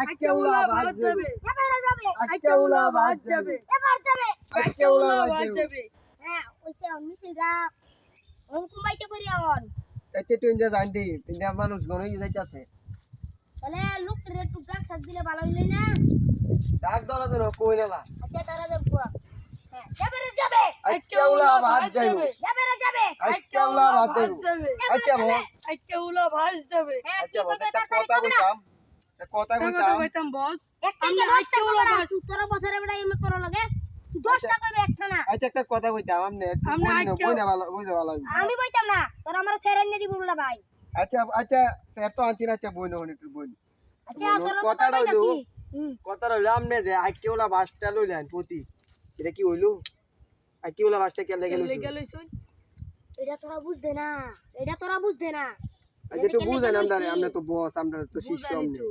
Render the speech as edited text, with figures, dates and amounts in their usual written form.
আজকে উলা ভাত যাবে এবারে যাবে আজকে উলা ভাত যাবে এবার যাবে আজকে উলা ভাত যাবে হ্যাঁ ওইসে মিছিলটা কুমাইতে করি এখন আচ্ছা তুই যা জানতি তিনটা মানুষ গণ হয়ে যাইতাছে তাহলে লোকটার একটু ডাক সাক দিলে ভালো হইলে না ডাক দলা তো কই না আচ্ছা তারা দেখবো হ্যাঁ এবারে যাবে আজকে উলা ভাত যাবে এবারে যাবে আজকে উলা ভাত যাবে আচ্ছা বল আজকে উলা ভাস যাবে হ্যাঁ আচ্ছা তুই বল কবে একটা তাড়াতাড়ি কথা কবে না কইতাম কথা কথা কইতাম কইতাম বস একটা আমরা কি দশটা আজকে কবে উলা না ভাস 17 বছরের বেড়া এমনি করো লাগে 10টা কবে একটা না আচ্ছা একটা কথা কইতাম আমনে আমরা আজকে- বইনা ভালো লাগবে আমি বইতাম না তোর আমার সেরেন দিব বলা ভাই আচ্ছা আচ্ছা স্যার তো আনছি না আচ্ছা বইনা হন একটু বইন আচ্ছা তোর কথা কথাটা হইলো কইতাছি কথাটা হইলো আমনে যে আজকে ওলা বাসটা লইলেন প্রতি এটা কি হইলো আজকে ওলা বাসটা কে লেগে লইছো লেগে লইছুন এটা তোরা বুঝতে না এটা তোরা বুঝতে না আচ্ছা তো বুঝেন আমরা তো বস আমরা তো শিষ্য বুঝানি আমনে তো